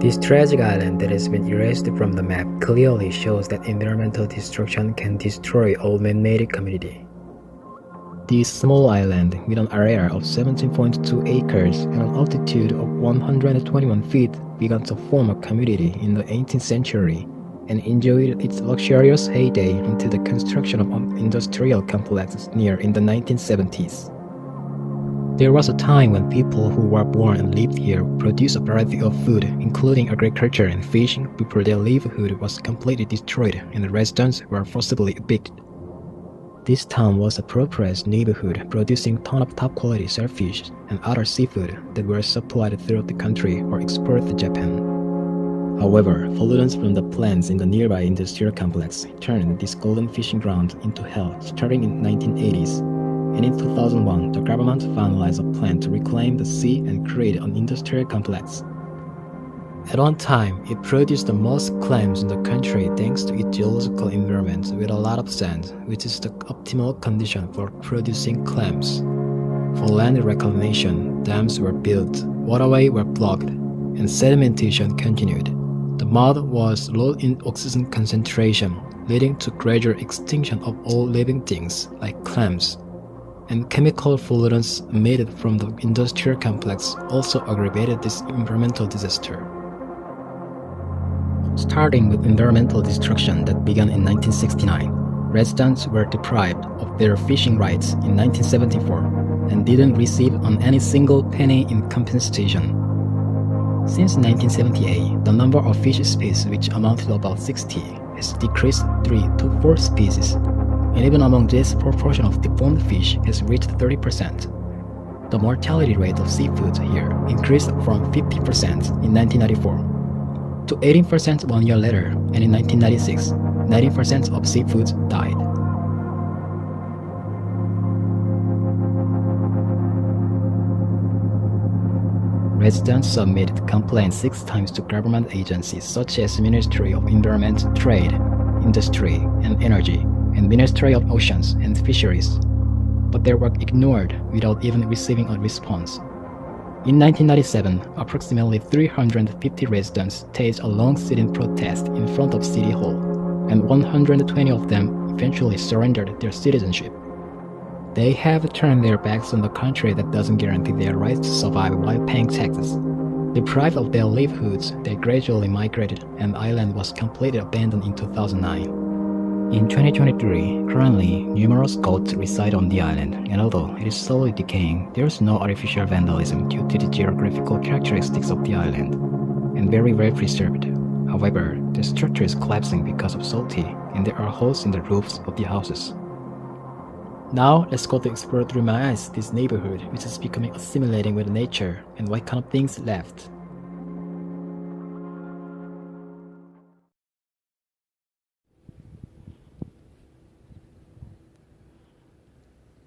This tragic island that has been erased from the map clearly shows that environmental destruction can destroy all man-made community. This small island, with an area of 17.2 acres and an altitude of 121 feet, began to form a community in the 18th century and enjoyed its luxurious heyday until the construction of an industrial complex near in the 1970s. There was a time when people who were born and lived here produced a variety of food, including agriculture and fishing, before their livelihood was completely destroyed and the residents were forcibly evicted. This town was a prosperous neighborhood producing tons of top-quality shellfish and other seafood that were supplied throughout the country or exported to Japan. However, pollutants from the plants in the nearby industrial complex turned this golden fishing ground into hell starting in the 1980s. And in 2001, the government finalized a plan to reclaim the sea and create an industrial complex. At one time, it produced the most clams in the country thanks to its geological environment with a lot of sand, which is the optimal condition for producing clams. For land reclamation, dams were built, waterways were blocked, and sedimentation continued. The mud was low in oxygen concentration, leading to gradual extinction of all living things like clams. And chemical pollutants emitted from the industrial complex also aggravated this environmental disaster. Starting with environmental destruction that began in 1969, residents were deprived of their fishing rights in 1974 and didn't receive any single penny in compensation. Since 1978, the number of fish species, which amounted to about 60, has decreased 3 to 4 species. And even among this proportion of deformed fish has reached 30%. The mortality rate of seafood here increased from 50% in 1994 to 18% 1 year later, and in 1996, 90% of seafood died. Residents submitted complaints 6 times to government agencies such as Ministry of Environment, Trade, Industry, and Energy, and Ministry of Oceans and Fisheries, but they were ignored without even receiving a response. In 1997, approximately 350 residents staged a long sit-in protest in front of City Hall, and 120 of them eventually surrendered their citizenship. They have turned their backs on the country that doesn't guarantee their rights to survive while paying taxes. Deprived of their livelihoods, they gradually migrated, and the island was completely abandoned in 2009. In 2023, currently, numerous goats reside on the island, and although it is slowly decaying, there is no artificial vandalism due to the geographical characteristics of the island, and very well preserved. However, the structure is collapsing because of salty, and there are holes in the roofs of the houses. Now, let's go to explore through my eyes this neighborhood, which is becoming assimilating with nature, and what kind of things left.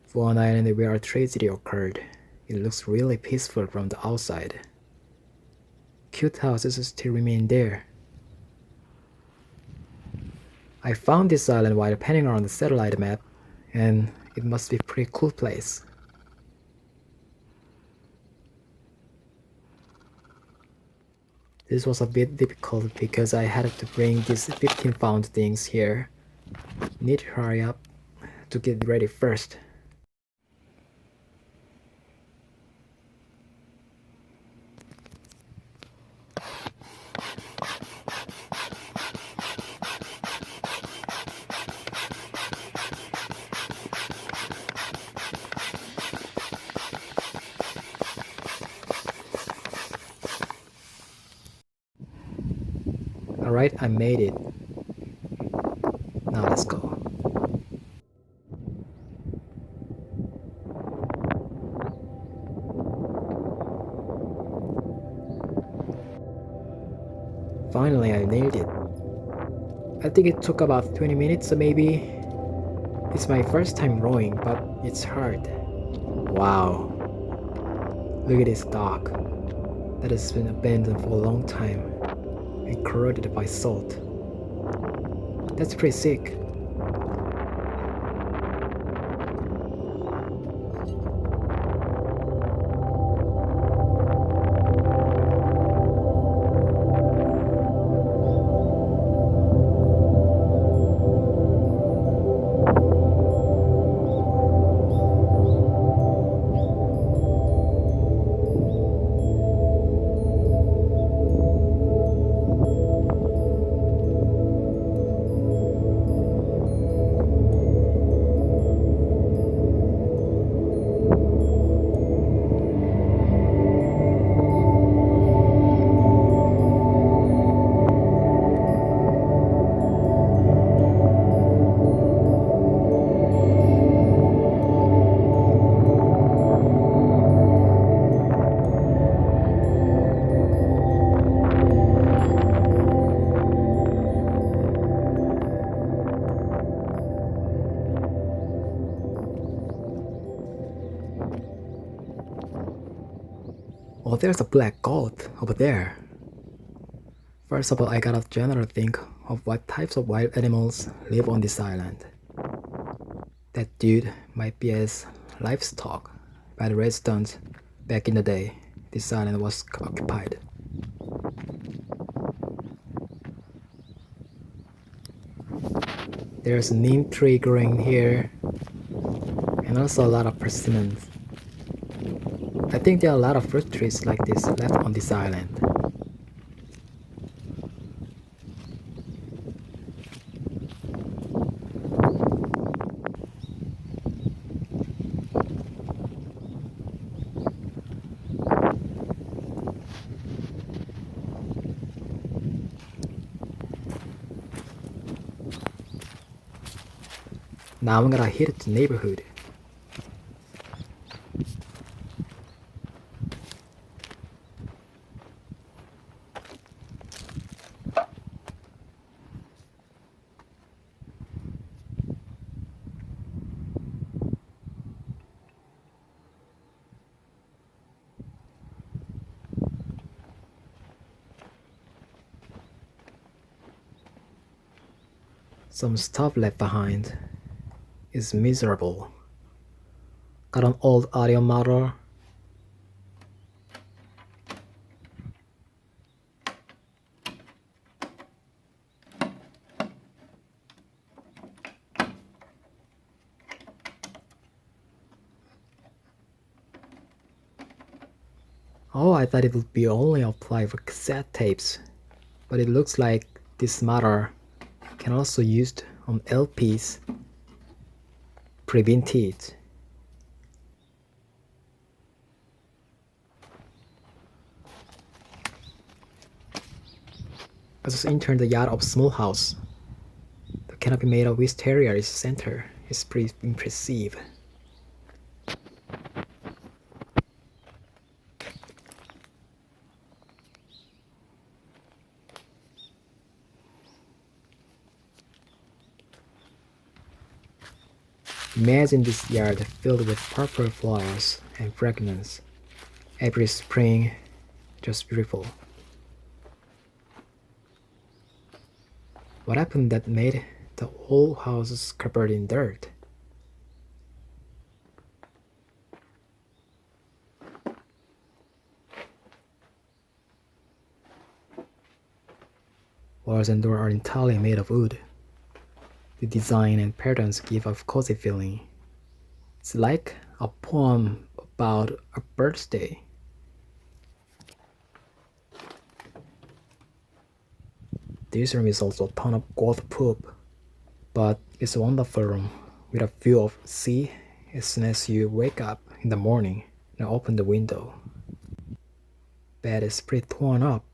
For an island where a tragedy occurred, it looks really peaceful from the outside. Cute houses still remain there. I found this island while panning around the satellite map, and it must be a pretty cool place. This was a bit difficult because I had to bring these 15-pound things here. Need to hurry up to get ready first. Alright, I made it. Now let's go. Finally, I nailed it. I think it took about 20 minutes or maybe. It's my first time rowing, but it's hard. Wow. Look at this dock. That has been abandoned for a long time and corroded by salt. That's pretty sick. Oh, there's a black goat over there. First of all, I gotta generally think of what types of wild animals live on this island. That dude might be as livestock by the residents back in the day this island was occupied. There's a neem tree growing here and also a lot of persimmons. I think there are a lot of fruit trees like this left on this island. Now I'm gonna hit the neighborhood. Some stuff left behind is miserable. Got an old audio model. Oh, I thought it would be only applied for cassette tapes, but it looks like this model can also be used on LPs. Prevented. I just entered the yard of small house. The canopy made of wisteria is center. It's pretty impressive. Imagine this yard filled with purple flowers and fragrance. Every spring, just beautiful. What happened that made the whole house covered in dirt? Walls and doors are entirely made of wood. The design and patterns give a cozy feeling. It's like a poem about a birthday. This room is also a ton of goat poop, but it's a wonderful room with a view of sea as soon as you wake up in the morning and open the window. Bed is pretty torn up.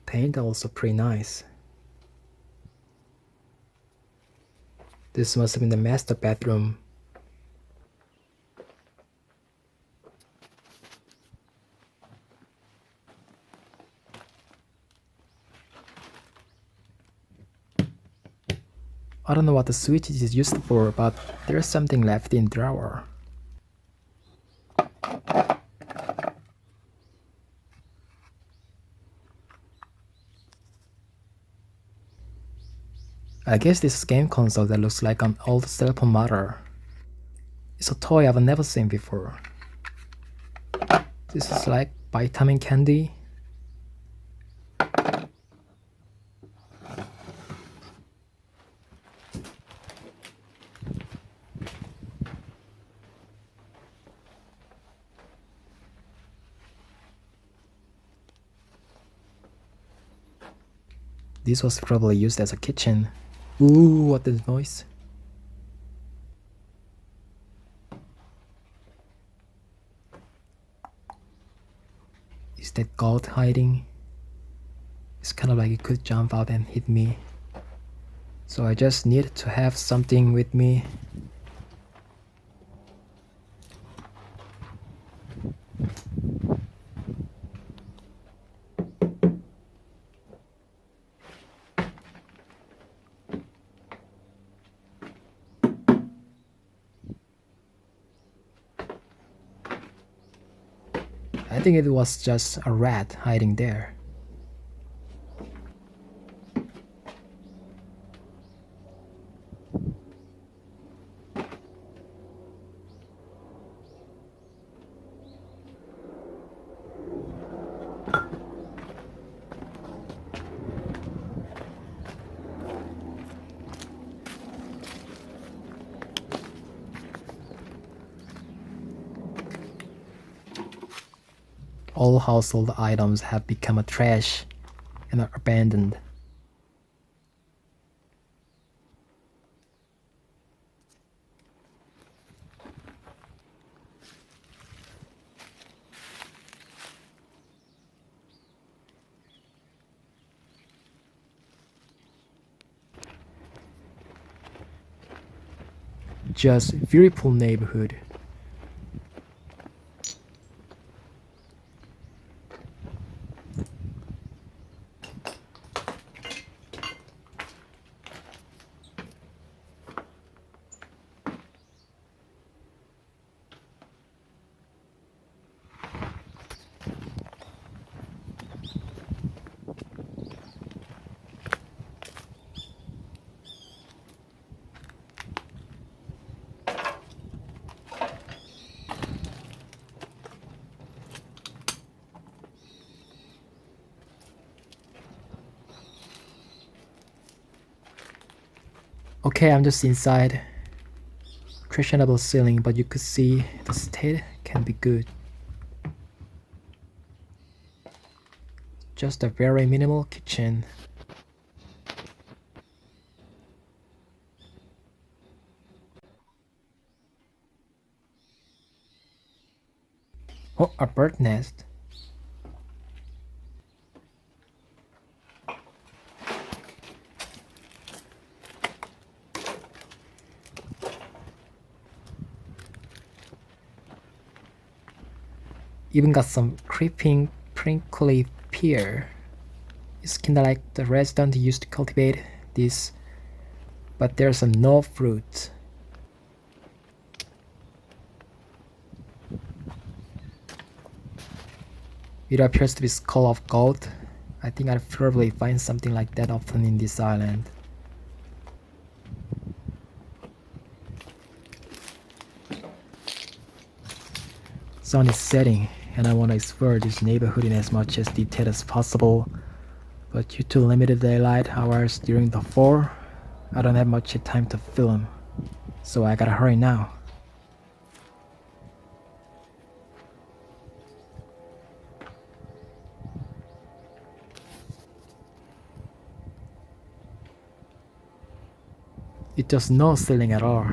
Paint also pretty nice. This must have been the master bedroom. I don't know what the switch is used for, but there's something left in the drawer. I guess this is a game console that looks like an old cell phone model. It's a toy I've never seen before. This is like vitamin candy. This was probably used as a kitchen. Ooh, what the noise? Is that goat hiding? It's kind of like it could jump out and hit me. So I just need to have something with me. I think it was just a rat hiding there. All household items have become a trash and are abandoned. Just beautiful neighborhood. Okay, I'm just inside. Questionable ceiling, but you could see the state can be good. Just a very minimal kitchen. Oh, a bird nest. Even got some creeping prickly pear. It's kinda like the resident used to cultivate this, but there's no fruit. It appears to be skull of gold. I think I'll probably find something like that often in this island. Sun is setting, and I want to explore this neighborhood in as much as detail as possible. But due to limited daylight hours during the fall, I don't have much time to film. So I gotta hurry now. It does no ceiling at all.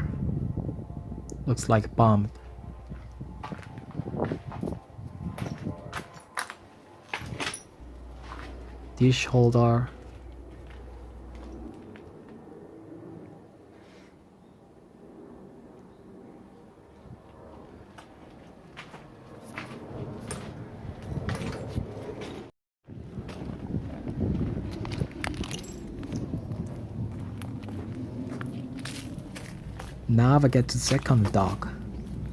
Looks like bombed. Dish holder. Now I get to second dock.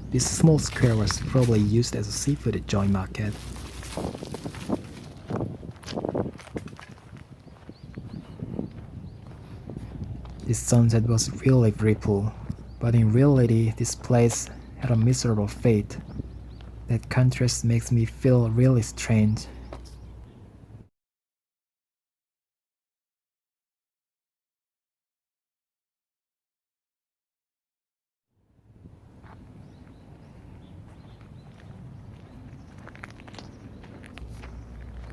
This small square was probably used as a seafood joint market. This sunset was really beautiful, but in reality this place had a miserable fate. That contrast makes me feel really strange.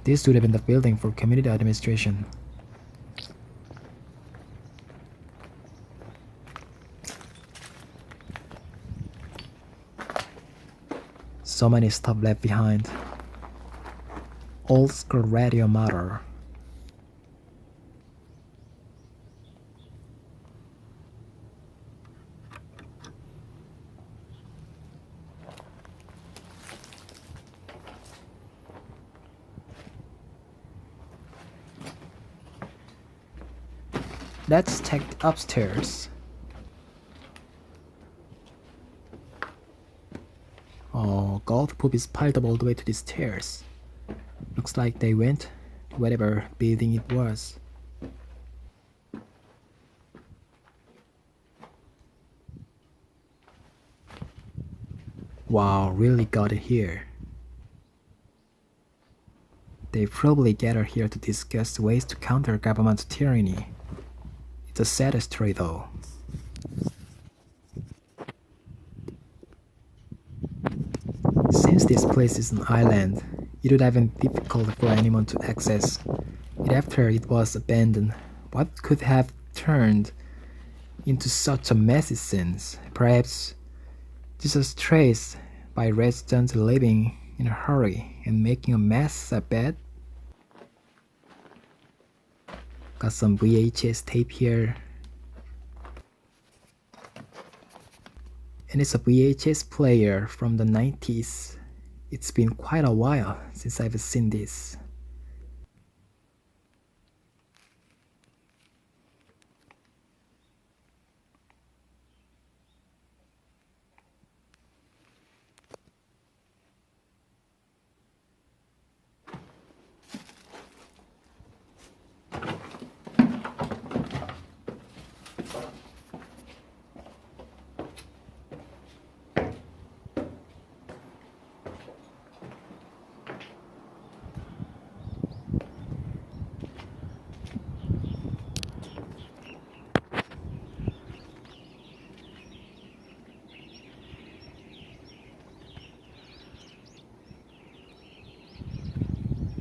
This would have been the building for community administration. So many stuff left behind. Old school radio motor. Let's check upstairs. Oh, golf poop is piled up all the way to the stairs. Looks like they went to whatever building it was. Wow, really got it here. They probably gathered here to discuss ways to counter government tyranny. It's a sad story though. Since this place is an island, it would have been difficult for anyone to access it after it was abandoned. What could have turned into such a messy scene? Perhaps this was traced by residents living in a hurry and making a mess, I bet. Got some VHS tape here. And it's a VHS player from the 90s. It's been quite a while since I've seen this.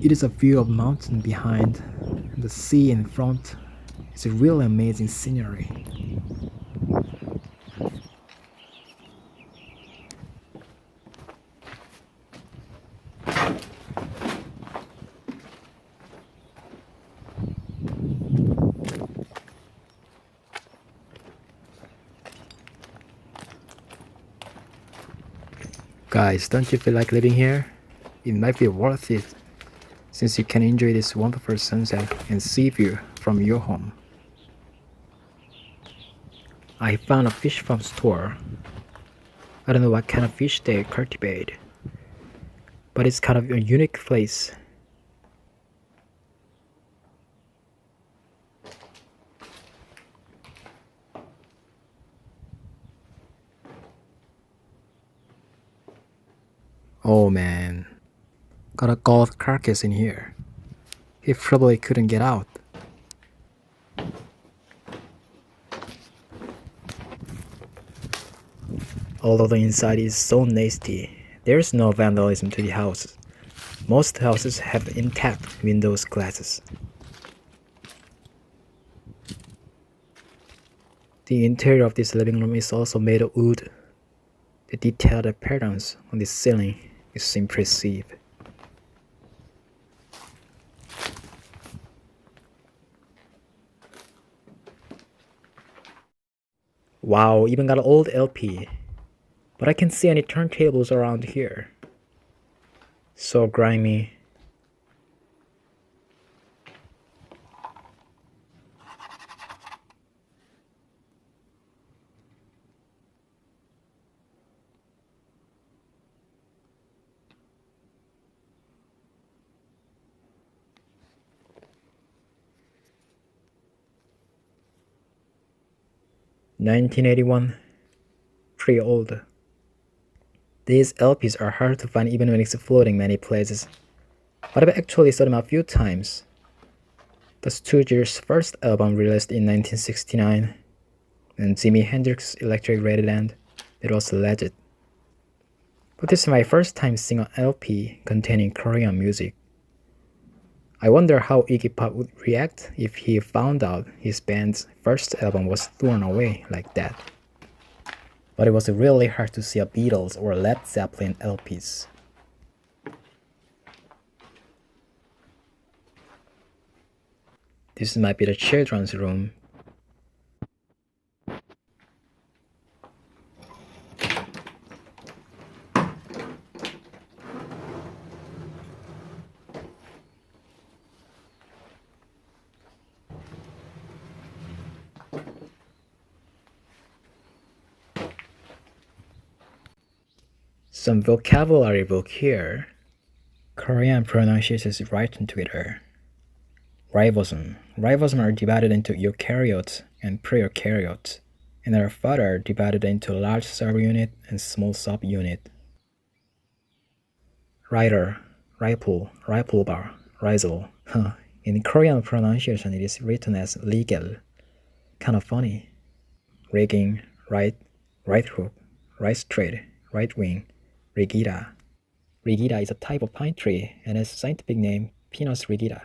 It is a view of mountain behind and the sea in front. It's a really amazing scenery. Guys, don't you feel like living here? It might be worth it, since you can enjoy this wonderful sunset and sea view from your home. I found a fish farm store. I don't know what kind of fish they cultivate, but it's kind of a unique place. Oh man, got a gold carcass in here. He probably couldn't get out. Although the inside is so nasty, there's no vandalism to the house. Most houses have intact windows glasses. The interior of this living room is also made of wood. The detailed patterns on the ceiling is impressive. Wow, even got an old LP. But I can't see any turntables around here. So grimy. "1981, pretty old. These LPs are hard to find even when exploding many places, but I've actually saw them a few times. The Stooges' first album released in 1969, and Jimi Hendrix's Electric Ladyland, it was a legend. But this is my first time seeing an LP containing Korean music. I wonder how Iggy Pop would react if he found out his band's first album was thrown away like that. But it was really hard to see a Beatles or Led Zeppelin LPs. This might be the children's room. Some vocabulary book here. Korean pronunciations right on Twitter. Ribosome. Ribosomes are divided into eukaryotes and prokaryotes, and are further divided into large subunit and small subunit. Rider, ripple, ripple-bar, rizal. In Korean pronunciation, it is written as legal. Kind of funny. Rigging, right hook, right straight, right wing, rigida. Rigida is a type of pine tree and has a scientific name Pinus rigida.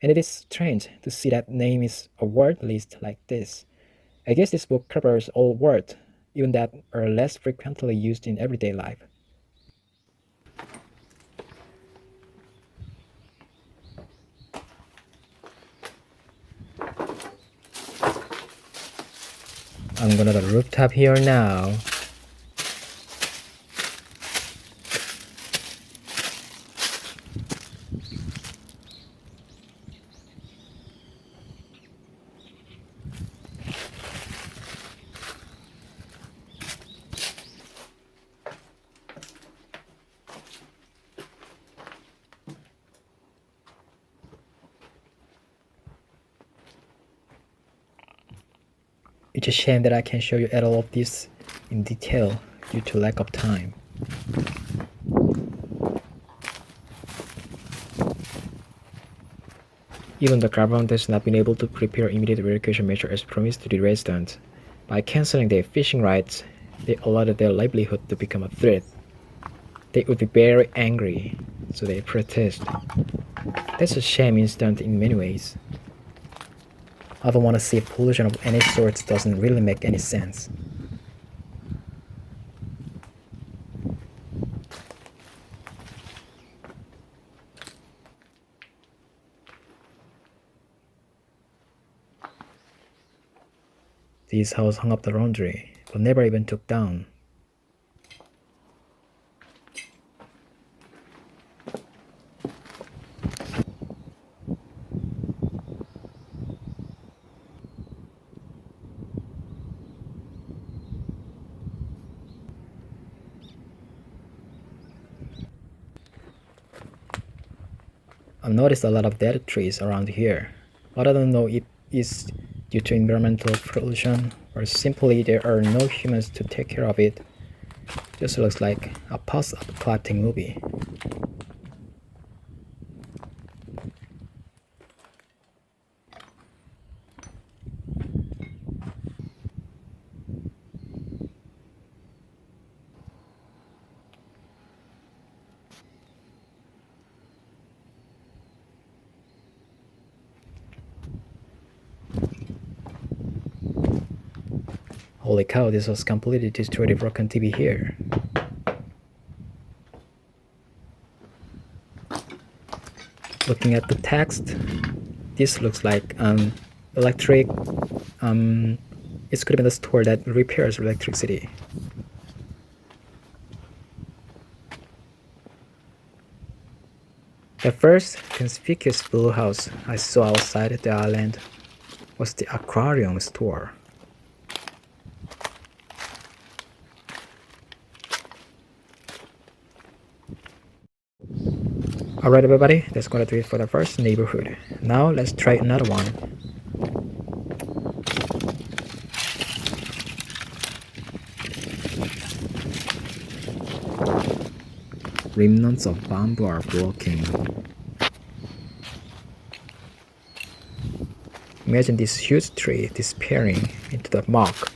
And it is strange to see that name is a word list like this. I guess this book covers all words, even that are less frequently used in everyday life. I'm going to the rooftop here now. It's a shame that I can't show you all of this in detail due to lack of time. Even the government has not been able to prepare immediate evacuation measures as promised to the residents. By cancelling their fishing rights, they allowed their livelihood to become a threat. They would be very angry, so they protest. That's a shame incident in many ways. I don't want to see pollution of any sort. Doesn't really make any sense. This house hung up the laundry, but never even took down. I've noticed a lot of dead trees around here, but I don't know if it's due to environmental pollution or simply there are no humans to take care of it. Just looks like a post-apocalyptic movie. Holy cow, this was completely destroyed a broken TV here. Looking at the text, this looks like electric. It could have been the store that repairs electricity. The first conspicuous blue house I saw outside the island was the aquarium store. Alright everybody, that's gonna do it for the first neighborhood. Now let's try another one. Remnants of bamboo are blocking. Imagine this huge tree disappearing into the muck.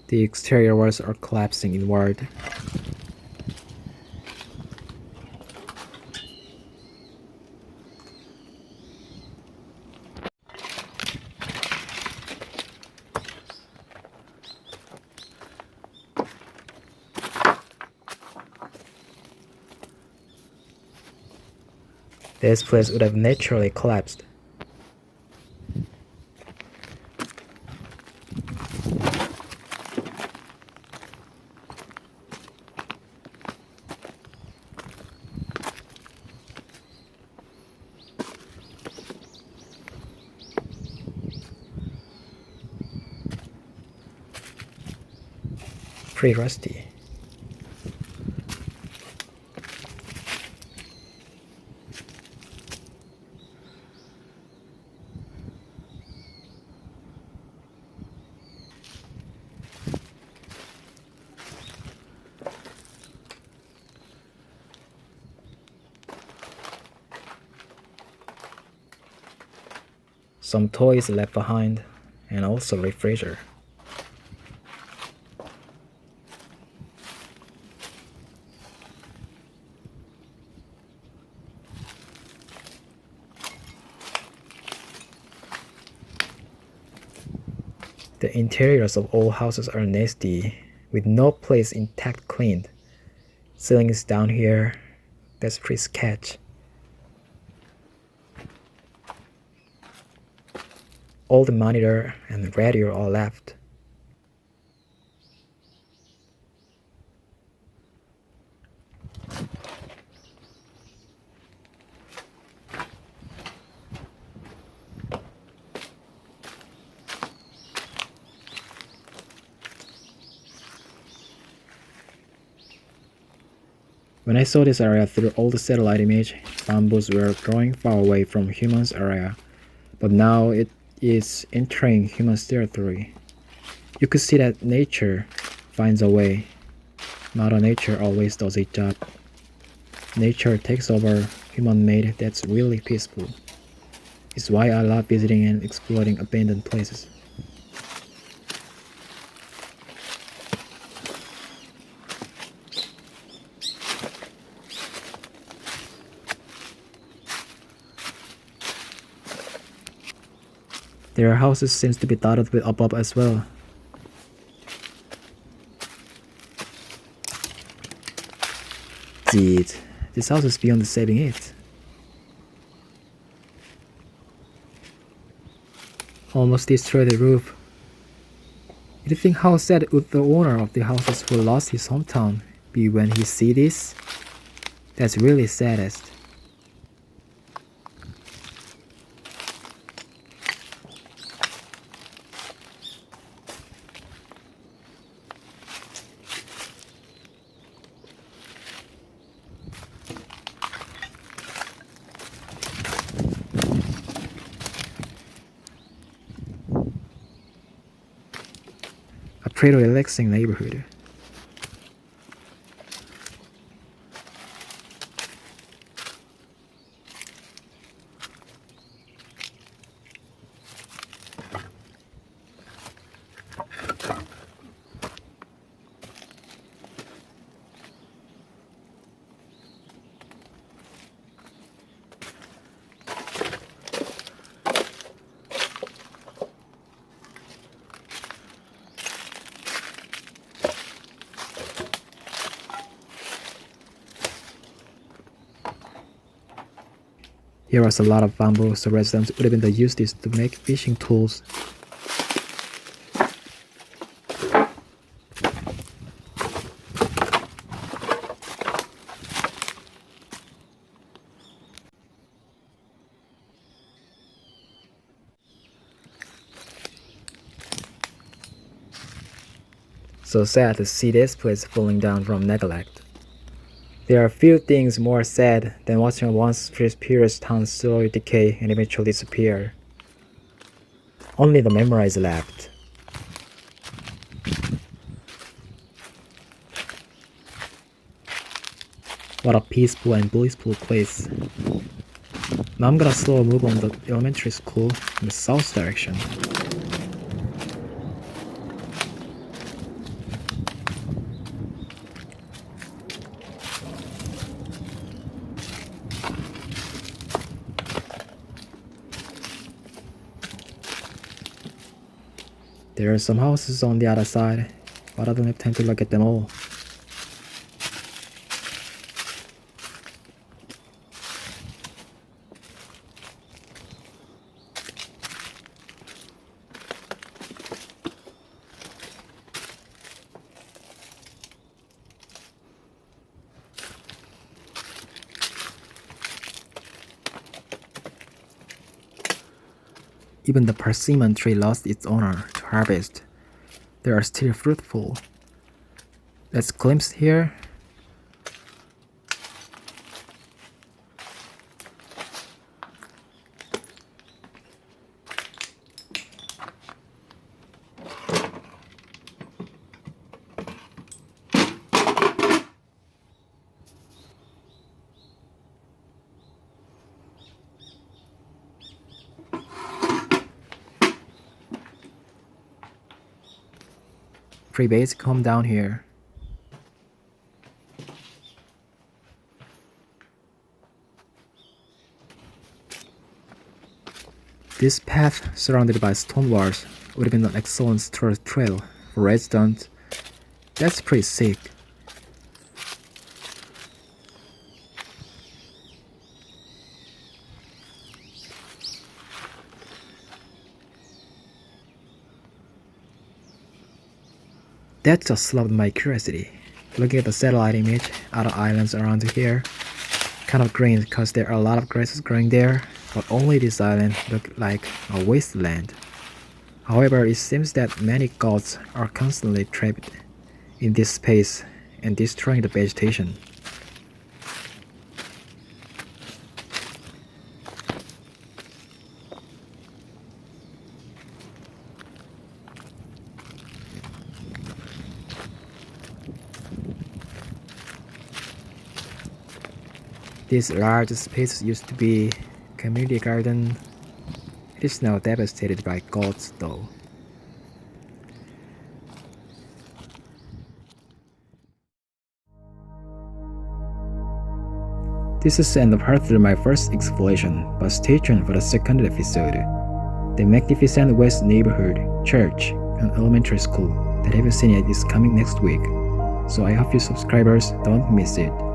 The exterior walls are collapsing inward. This place would have naturally collapsed. pretty rusty. Some toys left behind, and also refrigerator. The interiors of all houses are nasty, with no place intact cleaned. Ceiling is down here. That's pretty sketch. All the monitor and radio are left. When I saw this area through all the satellite image, bamboos were growing far away from humans' area, but now it is entering human territory. You could see that nature finds a way. Mother Nature always does its job. Nature takes over, human-made, that's really peaceful. It's why I love visiting and exploring abandoned places. Their houses seems to be dotted with above as well. Jeez, this house is beyond saving it. Almost destroyed the roof. You think how sad would the owner of the houses who lost his hometown be when he see this? That's really saddest. A pretty relaxing neighborhood. Here was a lot of bamboo, so residents would even use this to make fishing tools. So sad to see this place falling down from neglect. There are few things more sad than watching a once prosperous town slowly decay and eventually disappear. Only the memories left. What a peaceful and blissful place. Now I'm gonna slow move on the elementary school in the south direction. There are some houses on the other side, but I don't have time to look at them all. Even the persimmon tree lost its owner to harvest. They are still fruitful. Let's glimpse here. Pretty basic home down here. This path, surrounded by stone walls, would have been an excellent tourist trail for residents. That's pretty sick. That just loved my curiosity. Looking at the satellite image, other islands around here, kind of green because there are a lot of grasses growing there, but only this island looked like a wasteland. However, it seems that many gods are constantly trapped in this space and destroying the vegetation. This large space used to be a community garden. It is now devastated by goats though. This is the end of part 3 of my first exploration, but stay tuned for the second episode. The magnificent West neighborhood, church, and elementary school that haven't seen yet is coming next week, so I hope you subscribers don't miss it.